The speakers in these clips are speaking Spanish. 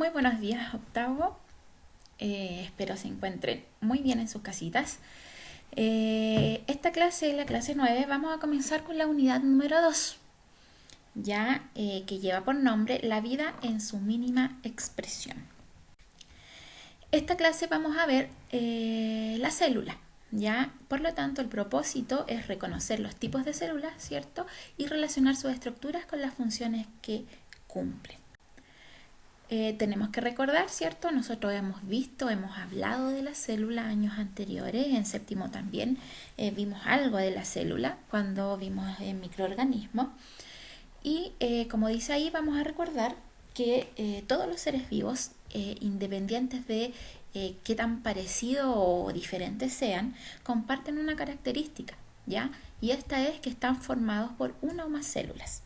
Muy buenos días, octavo. Espero se encuentren muy bien en sus casitas. Esta clase, la clase 9, vamos a comenzar con la unidad número 2, ya que lleva por nombre La vida en su mínima expresión. Esta clase vamos a ver la célula, ya. Por lo tanto, el propósito es reconocer los tipos de células, ¿cierto? Y relacionar sus estructuras con las funciones que cumplen. Tenemos que recordar, ¿cierto? Nosotros hemos hablado de la célula años anteriores, en séptimo también vimos algo de la célula cuando vimos el microorganismo. Y como dice ahí, vamos a recordar que todos los seres vivos, independientes de qué tan parecidos o diferentes sean, comparten una característica, ¿ya? Y esta es que están formados por una o más células,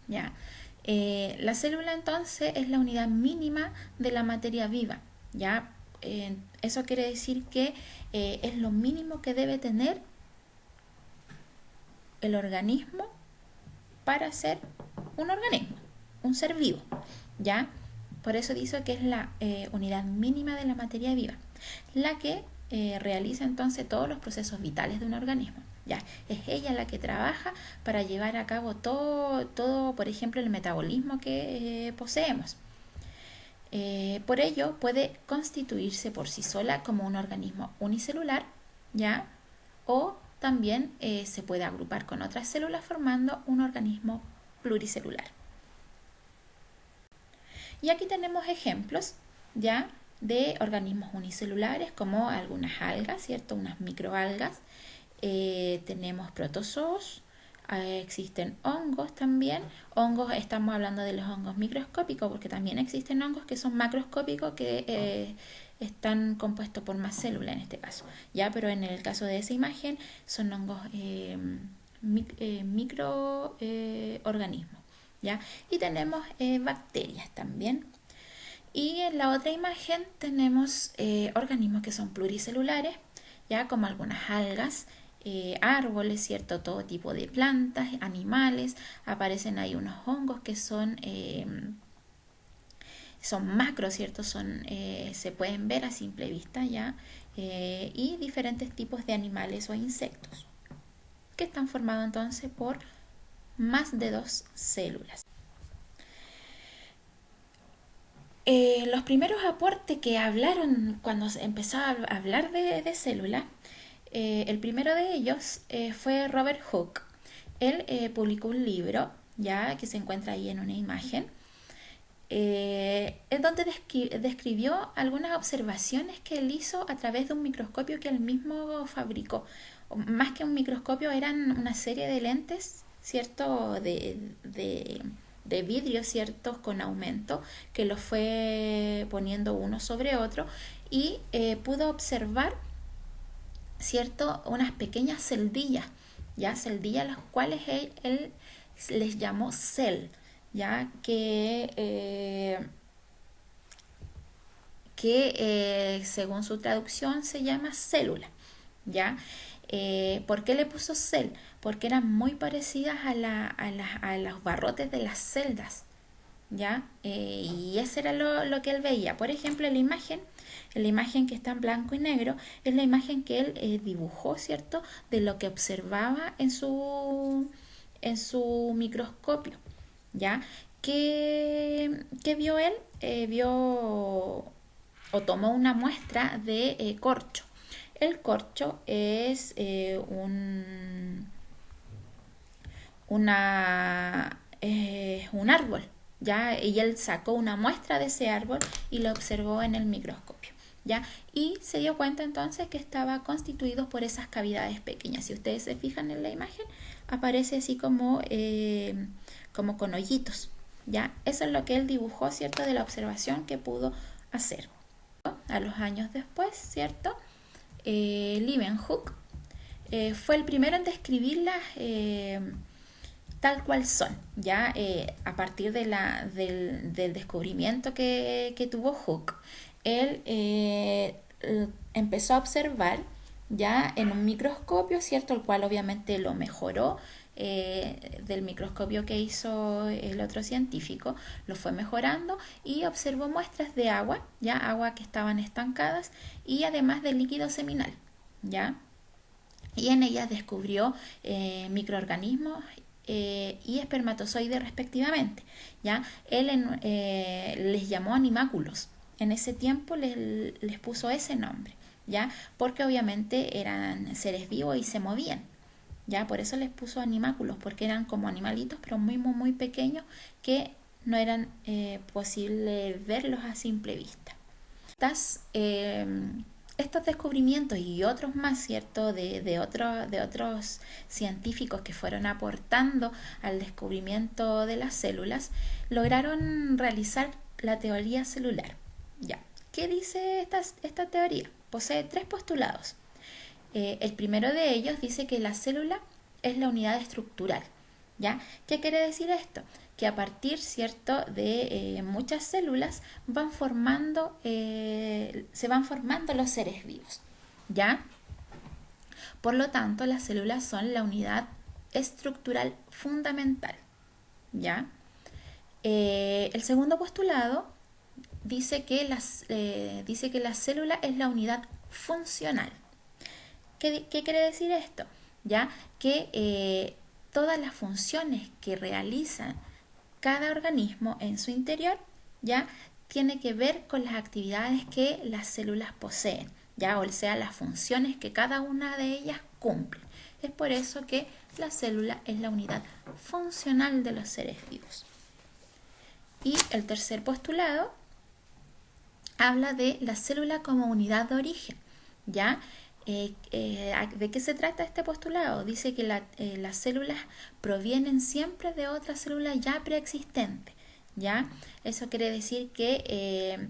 ¿ya? La célula entonces es la unidad mínima de la materia viva, ¿ya? Eso quiere decir que es lo mínimo que debe tener el organismo para ser un organismo, un ser vivo, ¿ya? Por eso dice que es la unidad mínima de la materia viva, la que realiza entonces todos los procesos vitales de un organismo. Ya, es ella la que trabaja para llevar a cabo todo, por ejemplo, el metabolismo que poseemos. Por ello, puede constituirse por sí sola como un organismo unicelular, ¿ya? O también se puede agrupar con otras células formando un organismo pluricelular. Y aquí tenemos ejemplos, ¿ya? De organismos unicelulares como algunas algas, ¿cierto? Unas microalgas. Tenemos protozoos, existen hongos también. Hongos, estamos hablando de los hongos microscópicos porque también existen hongos que son macroscópicos que están compuestos por más células en este caso, ya, pero en el caso de esa imagen son hongos microorganismos, ya. Y tenemos bacterias también. Y en la otra imagen tenemos organismos que son pluricelulares, ya, como algunas algas, árboles, ¿cierto? Todo tipo de plantas, animales. Aparecen ahí unos hongos que son macros, ¿cierto? Se pueden ver a simple vista, ya. Y diferentes tipos de animales o insectos que están formados entonces por más de 2 células. Los primeros aportes que hablaron cuando se empezó a hablar de células, el primero de ellos fue Robert Hooke. Él publicó un libro, ya que se encuentra ahí en una imagen, en donde describió algunas observaciones que él hizo a través de un microscopio que él mismo fabricó. Más que un microscopio, eran una serie de lentes, ¿cierto? De vidrio, ¿cierto? Con aumento, que los fue poniendo uno sobre otro y pudo observar, ¿cierto? Unas pequeñas celdillas, ya, celdillas las cuales él les llamó cell, ya, que según su traducción se llama célula, ya. ¿Por qué le puso cell? Porque eran muy parecidas a los barrotes de las celdas, ¿ya? Y ese era lo que él veía. Por ejemplo, la imagen que está en blanco y negro es la imagen que él dibujó, ¿cierto? De lo que observaba en su microscopio, ¿ya? ¿Qué vio él? Vio o tomó una muestra de corcho. El corcho es un árbol, ¿ya? Y él sacó una muestra de ese árbol y lo observó en el microscopio, ¿ya? Y se dio cuenta entonces que estaba constituido por esas cavidades pequeñas. Si ustedes se fijan en la imagen, aparece así como con hoyitos, ¿ya? Eso es lo que él dibujó, ¿cierto? De la observación que pudo hacer. A los años después, ¿cierto? Leeuwenhoek fue el primero en describirlas tal cual son, ya, a partir del descubrimiento que tuvo Hooke. Él empezó a observar ya en un microscopio, ¿cierto? El cual obviamente lo mejoró del microscopio que hizo el otro científico, lo fue mejorando y observó muestras de agua, ya agua que estaban estancadas y además de líquido seminal, ya. Y en ellas descubrió microorganismos y espermatozoides respectivamente, ¿ya? Él les llamó animáculos. En ese tiempo les puso ese nombre, ¿ya? Porque obviamente eran seres vivos y se movían, ¿ya? Por eso les puso animáculos, porque eran como animalitos, pero muy, muy, muy pequeños que no eran posible verlos a simple vista. Estos descubrimientos y otros más, ¿cierto? De otros científicos que fueron aportando al descubrimiento de las células, lograron realizar la teoría celular. Ya. ¿Qué dice esta teoría? Posee tres postulados. El primero de ellos dice que la célula es la unidad estructural. ¿Ya? ¿Qué quiere decir esto? Que a partir, ¿cierto?, de muchas células se van formando los seres vivos, ¿ya? Por lo tanto, las células son la unidad estructural fundamental, ¿ya? El segundo postulado dice que la célula es la unidad funcional. ¿Qué quiere decir esto? ¿Ya? Que todas las funciones que realizan cada organismo en su interior, ya tiene que ver con las actividades que las células poseen, ya, o sea, las funciones que cada una de ellas cumple. Es por eso que la célula es la unidad funcional de los seres vivos. Y el tercer postulado habla de la célula como unidad de origen, ¿ya? ¿De qué se trata este postulado? Dice que las células provienen siempre de otra célula ya preexistente, ¿ya? Eso quiere decir que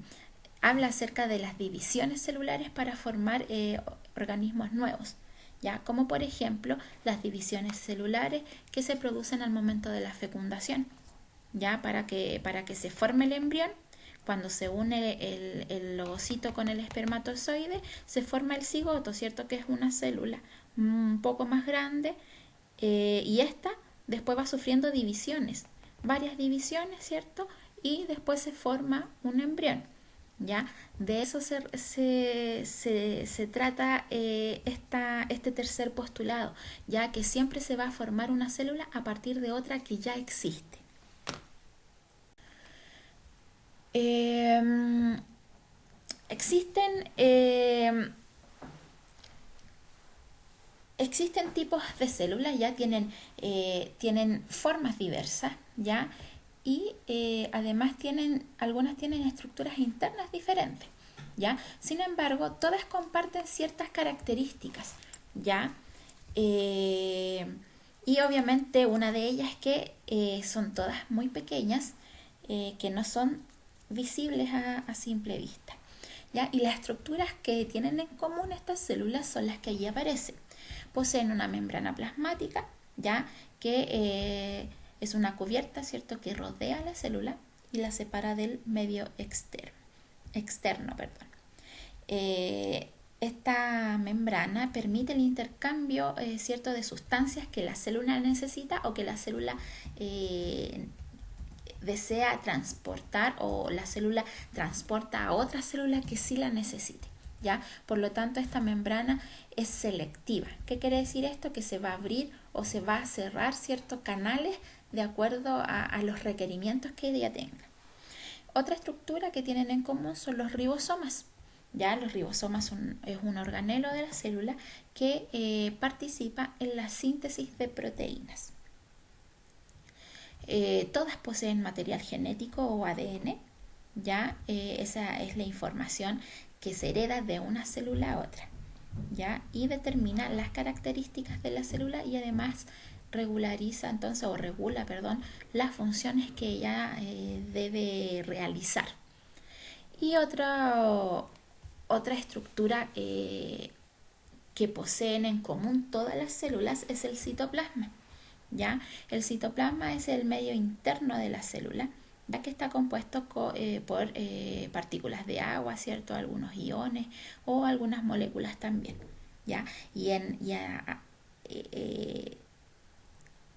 habla acerca de las divisiones celulares para formar organismos nuevos, ¿ya? Como por ejemplo las divisiones celulares que se producen al momento de la fecundación, ¿ya? Para que se forme el embrión. Cuando se une el ovocito con el espermatozoide, se forma el cigoto, ¿cierto? Que es una célula un poco más grande y esta después va sufriendo divisiones, varias divisiones, ¿cierto? Y después se forma un embrión, ¿ya? De eso se trata este tercer postulado, ya que siempre se va a formar una célula a partir de otra que ya existe. Existen tipos de células, ya tienen formas diversas, ya, y además algunas tienen estructuras internas diferentes, ya. Sin embargo, todas comparten ciertas características, ya. Y obviamente una de ellas es que son todas muy pequeñas, que no son visibles a simple vista, ¿ya? Y las estructuras que tienen en común estas células son las que allí aparecen. Poseen una membrana plasmática, ¿ya? Que es una cubierta, ¿cierto?, que rodea la célula y la separa del medio externo. Esta membrana permite el intercambio, ¿cierto?, de sustancias que la célula necesita o que la célula desea transportar, o la célula transporta a otra célula que sí la necesite, ¿ya? Por lo tanto, esta membrana es selectiva. ¿Qué quiere decir esto? Que se va a abrir o se va a cerrar ciertos canales de acuerdo a los requerimientos que ella tenga. Otra estructura que tienen en común son los ribosomas. Ya, los ribosomas es un organelo de la célula que participa en la síntesis de proteínas. Todas poseen material genético o ADN, ¿ya? Esa es la información que se hereda de una célula a otra, ¿ya? Y determina las características de la célula y además regula, las funciones que ella debe realizar. Y otra estructura que poseen en común todas las células es el citoplasma, ¿ya? El citoplasma es el medio interno de la célula, ya que está compuesto por partículas de agua, ¿cierto?, algunos iones o algunas moléculas también, ¿ya?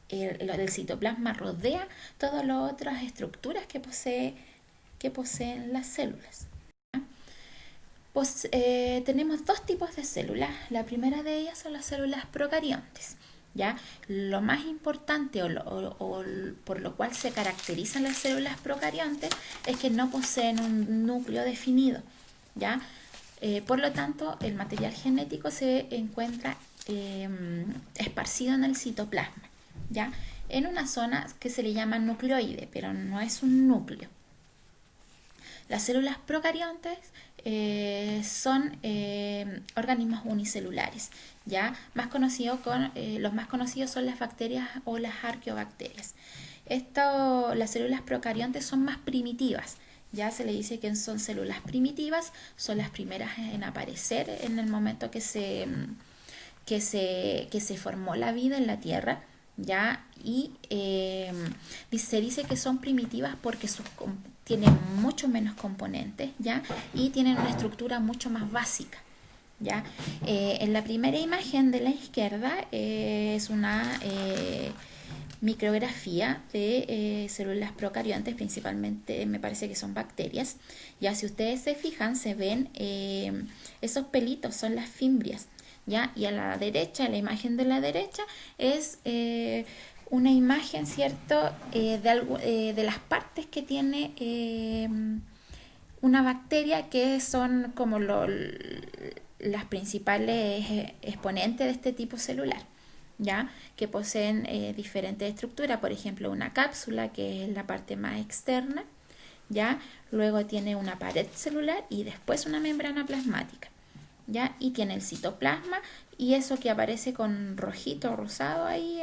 el citoplasma rodea todas las otras estructuras que poseen las células. Pues, tenemos dos tipos de células. La primera de ellas son las células procariontes. ¿Ya? Lo más importante o por lo cual se caracterizan las células procariontes es que no poseen un núcleo definido. ¿Ya? Por lo tanto, el material genético se encuentra esparcido en el citoplasma, ¿ya? En una zona que se le llama nucleoide, pero no es un núcleo. Las células procariontes son organismos unicelulares, ¿ya? Los más conocidos son las bacterias o las arqueobacterias. Las células procariontes son más primitivas. Ya se le dice que son células primitivas, son las primeras en aparecer en el momento que se formó la vida en la Tierra, ¿ya? Y se dice que son primitivas porque tienen mucho menos componentes, ¿ya? Y tienen una estructura mucho más básica, ¿ya? En la primera imagen de la izquierda es una micrografía de células procariontes, principalmente me parece que son bacterias. Ya si ustedes se fijan, se ven esos pelitos, son las fimbrias, ¿ya? Y a la derecha, la imagen de la derecha es una imagen, ¿cierto? De las partes que tiene una bacteria, que son como las principales exponentes de este tipo celular, ¿ya? Que poseen diferentes estructuras, por ejemplo una cápsula, que es la parte más externa, ¿ya? Luego tiene una pared celular y después una membrana plasmática, ¿ya? Y tiene el citoplasma, y eso que aparece con rojito o rosado ahí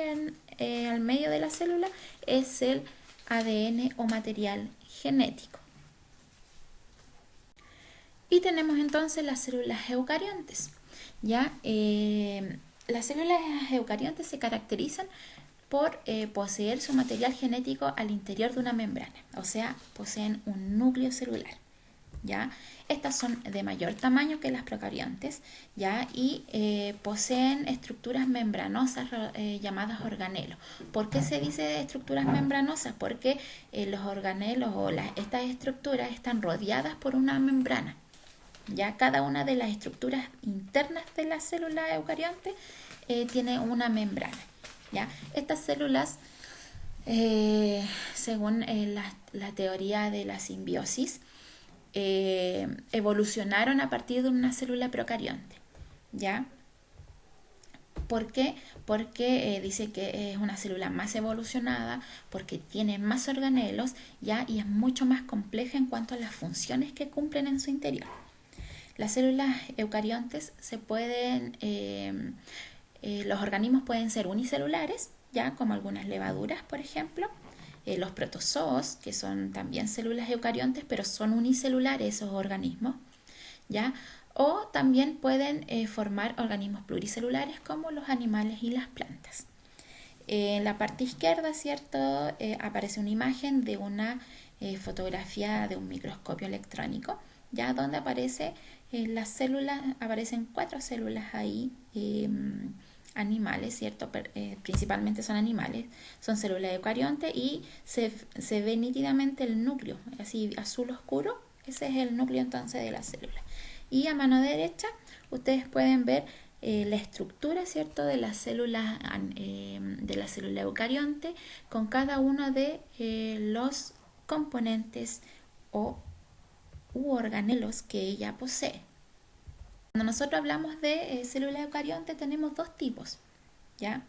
al medio de la célula es el ADN o material genético. Y tenemos entonces las células eucariontes, ¿ya? Las células eucariontes se caracterizan por poseer su material genético al interior de una membrana, o sea, poseen un núcleo celular, ¿ya? Estas son de mayor tamaño que las procariontes, ¿ya? Y poseen estructuras membranosas llamadas organelos. ¿Por qué se dice estructuras membranosas? Porque los organelos o estas estructuras están rodeadas por una membrana. Ya cada una de las estructuras internas de la célula eucarionte tiene una membrana, ¿ya? Estas células, según la teoría de la simbiosis, evolucionaron a partir de una célula procarionte, ¿ya? ¿Por qué? Porque dice que es una célula más evolucionada, porque tiene más organelos, ¿ya? Y es mucho más compleja en cuanto a las funciones que cumplen en su interior. Las células eucariontes los organismos pueden ser unicelulares, ya como algunas levaduras, por ejemplo, los protozoos, que son también células eucariontes, pero son unicelulares esos organismos, ya, o también pueden formar organismos pluricelulares como los animales y las plantas. En la parte izquierda, ¿cierto? Aparece una imagen de una fotografía de un microscopio electrónico, ya donde aparecen 4 células ahí, animales, ¿cierto? Principalmente son animales, son células eucariontes, y se ve nítidamente el núcleo, así azul oscuro, ese es el núcleo entonces de la célula. Y a mano derecha ustedes pueden ver la estructura, ¿cierto? de la célula eucarionte, con cada uno de los componentes u organelos que ella posee. Cuando nosotros hablamos de célula eucarionte tenemos dos tipos, ¿ya?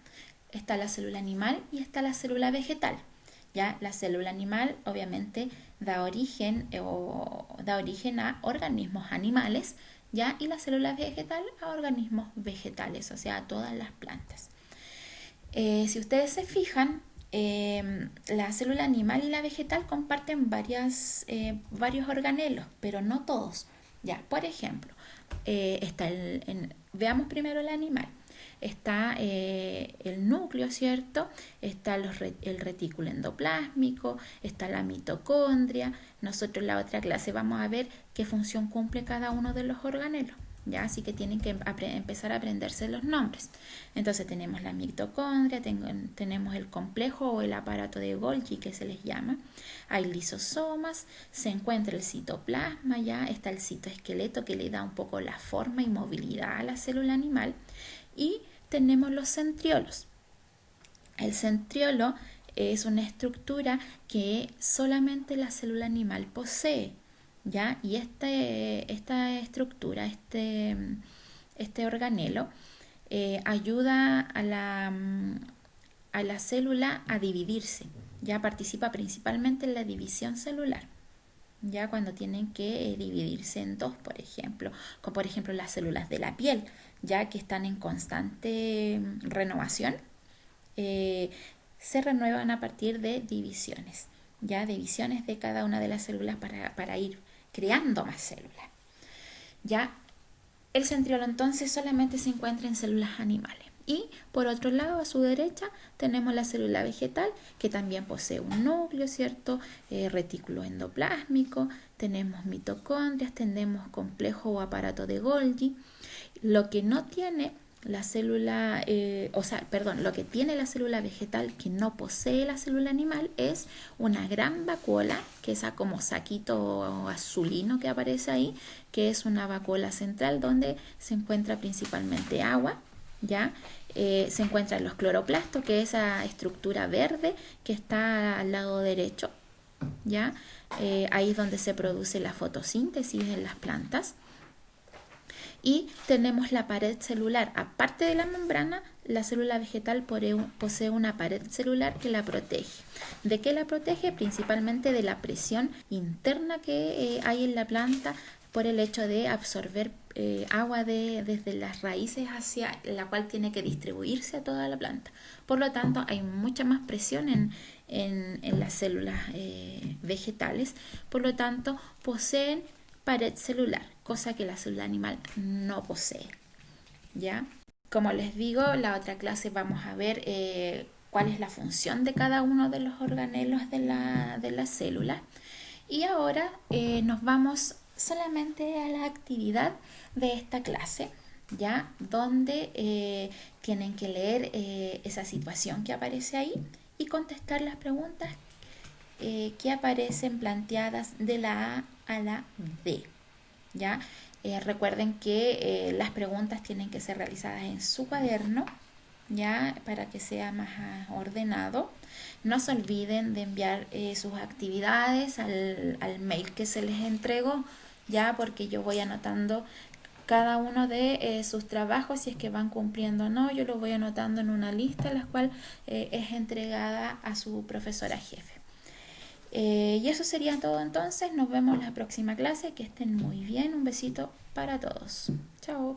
Está la célula animal y está la célula vegetal, ¿ya? La célula animal obviamente da origen a organismos animales, ¿ya? Y la célula vegetal a organismos vegetales, o sea, a todas las plantas. Si ustedes se fijan, la célula animal y la vegetal comparten varios organelos, pero no todos, ¿ya? Por ejemplo, veamos primero el animal. Está el núcleo, ¿cierto? Está el retículo endoplásmico, está la mitocondria. Nosotros en la otra clase vamos a ver qué función cumple cada uno de los organelos, ¿ya? Así que tienen que empezar a aprenderse los nombres. Entonces tenemos la mitocondria, tenemos el complejo o el aparato de Golgi que se les llama, hay lisosomas, se encuentra el citoplasma, ya está el citoesqueleto que le da un poco la forma y movilidad a la célula animal, y tenemos los centriolos. El centriolo es una estructura que solamente la célula animal posee, ¿ya? Y esta estructura, este organelo, ayuda a la célula a dividirse, ya participa principalmente en la división celular, ya cuando tienen que dividirse en dos, por ejemplo, como por ejemplo las células de la piel, ya que están en constante renovación, eh, se renuevan a partir de divisiones, ya divisiones de cada una de las células para ir creando más células. Ya el centriolo entonces solamente se encuentra en células animales. Y por otro lado, a su derecha, tenemos la célula vegetal, que también posee un núcleo, ¿cierto? Retículo endoplásmico, tenemos mitocondrias, tenemos complejo o aparato de Golgi. Lo que no tiene la célula, lo que tiene la célula vegetal que no posee la célula animal es una gran vacuola, que es como saquito azulino que aparece ahí, que es una vacuola central donde se encuentra principalmente agua, ¿ya? Se encuentran los cloroplastos, que es esa estructura verde que está al lado derecho, ¿ya? Ahí es donde se produce la fotosíntesis en las plantas. Y tenemos la pared celular. Aparte de la membrana, la célula vegetal posee una pared celular que la protege. ¿De qué la protege? Principalmente de la presión interna que hay en la planta por el hecho de absorber agua desde las raíces hacia la cual tiene que distribuirse a toda la planta. Por lo tanto, hay mucha más presión en las células vegetales. Por lo tanto, poseen pared celular, cosa que la célula animal no posee, ¿ya? Como les digo, la otra clase vamos a ver cuál es la función de cada uno de los organelos de la célula. Y ahora nos vamos solamente a la actividad de esta clase, ¿ya? Donde tienen que leer esa situación que aparece ahí y contestar las preguntas que aparecen planteadas de la A la D, ¿ya? Recuerden que las preguntas tienen que ser realizadas en su cuaderno, ¿ya? Para que sea más ordenado. No se olviden de enviar sus actividades al mail que se les entregó, ¿ya? Porque yo voy anotando cada uno de sus trabajos, si es que van cumpliendo o no. Yo lo voy anotando en una lista, la cual es entregada a su profesora jefe. Y eso sería todo entonces. Nos vemos en la próxima clase. Que estén muy bien. Un besito para todos. Chao.